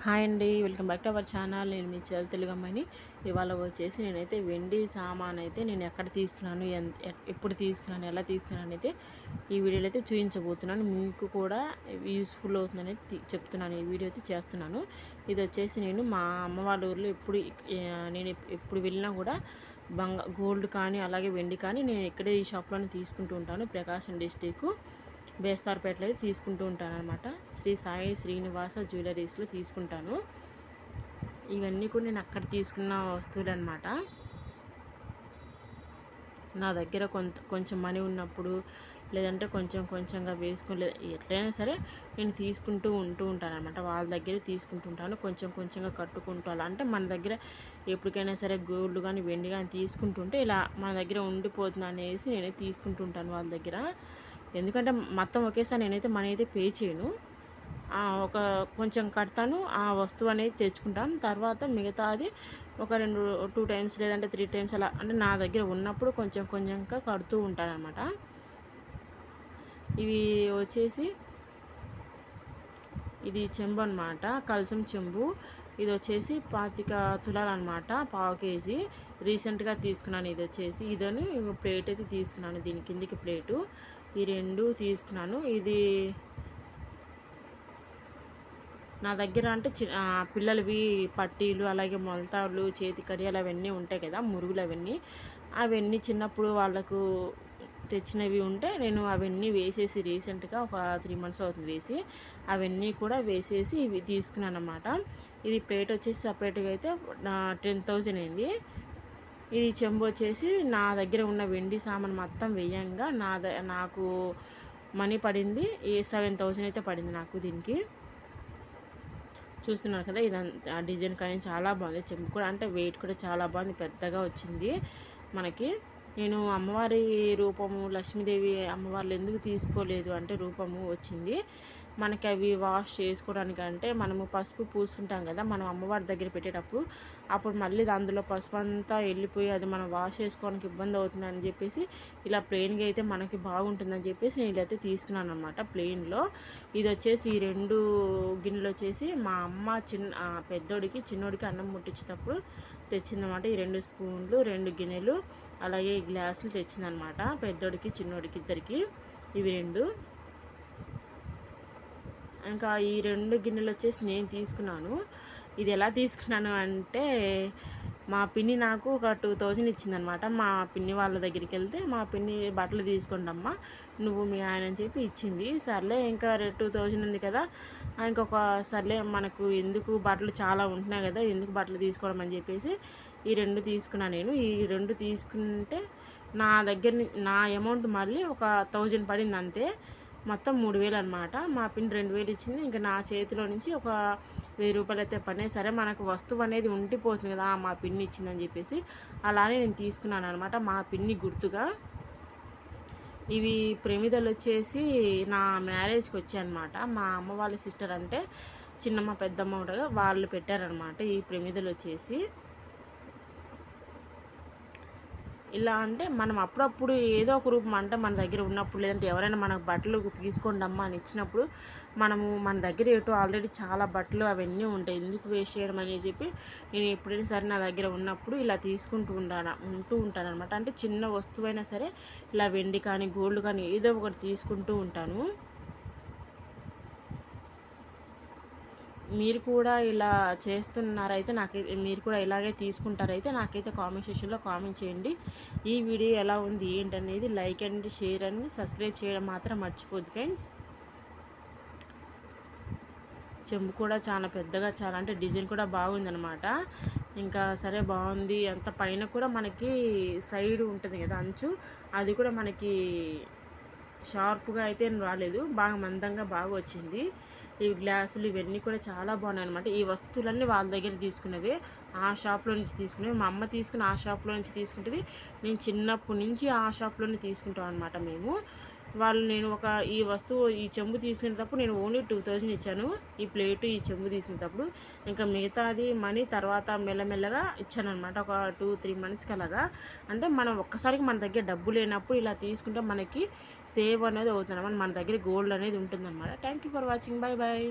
Hi అండి, welcome back to our channel. నేను మీ తెలుగమ్మని. ఇవాళ వచ్చేసి నేనైతే వెండి సామాన్ అయితే నేను ఎక్కడ తీసుకున్నాను, ఎప్పుడు తీసుకున్నాను, ఎలా తీసుకున్నాను అయితే ఈ వీడియోలో అయితే చూపించబోతున్నాను. మీకు కూడా యూస్ఫుల్ అవుతుందని చెప్తున్నాను. ఈ వీడియో అయితే చేస్తున్నాను. ఇది వచ్చేసి నేను మా అమ్మ వాళ్ళ ఊర్లో నేను ఎప్పుడు వెళ్ళినా కూడా గోల్డ్ కానీ అలాగే వెండి కానీ నేను ఇక్కడే ఈ షాప్లోనే తీసుకుంటూ ఉంటాను. ప్రకాశం డిస్టిక్ బేస్తార్పేటలో అయితే తీసుకుంటూ ఉంటాను అనమాట. శ్రీ సాయి శ్రీనివాస జ్యువెలరీస్లో తీసుకుంటాను. ఇవన్నీ కూడా నేను అక్కడ తీసుకున్న వస్తువులు అనమాట. నా దగ్గర కొంచెం మనీ ఉన్నప్పుడు, లేదంటే కొంచెంగా వేసుకుని, ఎట్లయినా సరే నేను తీసుకుంటూ ఉంటాను అనమాట. వాళ్ళ దగ్గర తీసుకుంటూ ఉంటాను, కొంచెంగా కట్టుకుంటూ. అలా అంటే మన దగ్గర ఎప్పటికైనా సరే గోల్డ్ కానీ వెండి కానీ తీసుకుంటుంటే ఇలా మన దగ్గర ఉండిపోతుంది అనేసి నేనే తీసుకుంటూ ఉంటాను వాళ్ళ దగ్గర. ఎందుకంటే మొత్తం ఒకేసారి నేనైతే మనీ అయితే పే చేయను. కొంచెం కడతాను, ఆ వస్తువు అనేది తెచ్చుకుంటాను. తర్వాత మిగతాది ఒక 2 టైమ్స్ లేదంటే 3 టైమ్స్ అలా, అంటే నా దగ్గర ఉన్నప్పుడు కొంచెంగా కడుతూ ఉంటానన్నమాట. ఇవి వచ్చేసి ఇది చెంబు అనమాట, కలసం చెంబు. ఇది వచ్చేసి 25 తులాలు అనమాట, 1/2 కేజీ. రీసెంట్గా తీసుకున్నాను. ఇది వచ్చేసి ఇదని ప్లేట్ అయితే తీసుకున్నాను, దీని కిందికి ప్లేటు. ఈ 2 తీసుకున్నాను. ఇది నా దగ్గర అంటే పిల్లలవి పట్టీలు, అలాగే మొలతాళ్ళు, చేతి కడియాలు అవన్నీ ఉంటాయి కదా, మురుగులు అవన్నీ చిన్నప్పుడు వాళ్ళకు తెచ్చినవి ఉంటే నేను అవన్నీ వేసేసి, రీసెంట్గా ఒక 3 మంత్స్ అవుతుంది వేసి, అవన్నీ కూడా వేసేసి ఇవి తీసుకున్నాను అన్నమాట. ఇది ప్లేట్ వచ్చేసి సపరేట్గా అయితే 10,000 అయింది. ఇది చెంబు వచ్చేసి నా దగ్గర ఉన్న వెండి సామాన్ మొత్తం వేయంగా నాకు మనీ పడింది 7,000 అయితే పడింది నాకు దీనికి. చూస్తున్నారు కదా, ఇదంతా డిజైన్ కానీ చాలా బాగుంది. చెంబు కూడా అంటే వెయిట్ కూడా చాలా బాగుంది, పెద్దగా వచ్చింది మనకి. నేను అమ్మవారి రూపము, లక్ష్మీదేవి అమ్మవార్లు ఎందుకు తీసుకోలేదు అంటే రూపము వచ్చింది మనకి. అవి వాష్ చేసుకోవడానికి అంటే మనము పసుపు పూసుకుంటాం కదా మనం అమ్మవారి దగ్గర పెట్టేటప్పుడు, అప్పుడు మళ్ళీ అందులో పసుపు అంతా వెళ్ళిపోయి అది మనం వాష్ చేసుకోవడానికి ఇబ్బంది అవుతుందని చెప్పేసి ఇలా ప్లెయిన్గా అయితే మనకి బాగుంటుందని చెప్పేసి నేను ఇలా అయితే తీసుకున్నాను అనమాట ప్లెయిన్లో. ఇది వచ్చేసి ఈ 2 గిన్నెలు వచ్చేసి మా అమ్మ పెద్దోడికి చిన్నోడికి అన్నం ముట్టించేటప్పుడు తెచ్చిందనమాట. ఈ 2 స్పూన్లు, 2 గిన్నెలు, అలాగే ఈ గ్లాసులు తెచ్చిందనమాట పెద్దోడికి చిన్నోడికి ఇద్దరికి. ఇవి 2. ఇంకా ఈ 2 గిన్నెలు వచ్చేసి నేను తీసుకున్నాను. ఇది ఎలా తీసుకున్నాను అంటే మా పిన్ని నాకు ఒక 2,000 ఇచ్చిందనమాట. మా పిన్ని వాళ్ళ దగ్గరికి వెళ్తే మా పిన్ని బట్టలు తీసుకుంటమ్మా నువ్వు మీ ఆయన అని చెప్పి ఇచ్చింది. సర్లే ఇంకా 2,000 ఉంది కదా, ఇంకొక సర్లే మనకు ఎందుకు బట్టలు చాలా ఉంటున్నాయి కదా, ఎందుకు బట్టలు తీసుకోవడం అని చెప్పేసి ఈ 2 తీసుకున్నాను నేను. ఈ 2 తీసుకుంటే నా దగ్గర నా అమౌంట్ మళ్ళీ ఒక 1,000 పడింది అంతే. మొత్తం 3,000 అనమాట. మా పిన్ 2,000 ఇచ్చింది. ఇంకా నా చేతిలో నుంచి ఒక 1,000 రూపాయలు అయితే పడినాయి. సరే మనకు వస్తువు అనేది ఉండిపోతుంది కదా, మా పిన్ని ఇచ్చిందని చెప్పేసి అలానే నేను తీసుకున్నాను అనమాట మా పిన్ని గుర్తుగా. ఇవి ప్రమిదలు వచ్చేసి నా మ్యారేజ్కి వచ్చాయన్నమాట. మా అమ్మ వాళ్ళ సిస్టర్ అంటే చిన్నమ్మ పెద్దమ్మ ఉండగా వాళ్ళు పెట్టారనమాట ఈ ప్రమిదలు వచ్చేసి. ఇలా అంటే మనం అప్పుడప్పుడు ఏదో ఒక రూపం అంటే మన దగ్గర ఉన్నప్పుడు, లేదంటే ఎవరైనా మనకు బట్టలు తీసుకోండి అమ్మ అని ఇచ్చినప్పుడు మనము మన దగ్గర ఆల్రెడీ చాలా బట్టలు అవన్నీ ఉంటాయి, ఎందుకు వేస్ట్ చేయడం అని చెప్పి నేను ఎప్పుడైనా సరే నా దగ్గర ఉన్నప్పుడు ఇలా తీసుకుంటూ ఉంటాను అనమాట. అంటే చిన్న వస్తువైనా సరే ఇలా వెండి కానీ గోల్డ్ కానీ ఏదో ఒకటి తీసుకుంటూ ఉంటాను. మీరు కూడా ఇలా చేస్తున్నారైతే మీరు కూడా ఇలాగే తీసుకుంటారైతే నాకైతే కామెంట్ సెక్షన్లో కామెంట్ చేయండి. ఈ వీడియో ఎలా ఉంది ఏంటనేది like and share and subscribe చేయడం మాత్రం మర్చిపోద్దు ఫ్రెండ్స్. చెంబు కూడా చాలా పెద్దగా, చాలా అంటే డిజైన్ కూడా బాగుందనమాట. ఇంకా సరే బాగుంది. అంత పైన కూడా మనకి సైడ్ ఉంటుంది కదా అంచు, అది కూడా మనకి షార్ప్గా అయితే రాలేదు, బాగా మందంగా బాగా వచ్చింది. ఈ గ్లాసులు ఇవన్నీ కూడా చాలా బాగున్నాయి అనమాట. ఈ వస్తువులన్నీ వాళ్ళ దగ్గర తీసుకున్నవి, ఆ షాప్లో నుంచి తీసుకునేవి. మా అమ్మ తీసుకుని ఆ షాప్లో నుంచి తీసుకుంటుంది, నేను చిన్నప్పటి నుంచి ఆ షాప్లోనే తీసుకుంటాం అనమాట మేము. నేను ఈ వస్తువు ఈ చెంబు తీసుకునేటప్పుడు నేను ఓన్లీ 2,000 ఇచ్చాను ఈ ప్లేటు, ఈ చెంబు తీసుకునేటప్పుడు. ఇంకా మిగతాది మనీ తర్వాత మెల్లమెల్లగా ఇచ్చాను అనమాట, ఒక 2-3 మంత్స్కి అలాగా. అంటే మనం ఒక్కసారికి మన దగ్గర డబ్బు లేనప్పుడు ఇలా తీసుకుంటే మనకి సేవ్ అనేది అవుతుంది, మన దగ్గర గోల్డ్ అనేది ఉంటుందన్నమాట. Thank you for watching. Bye bye.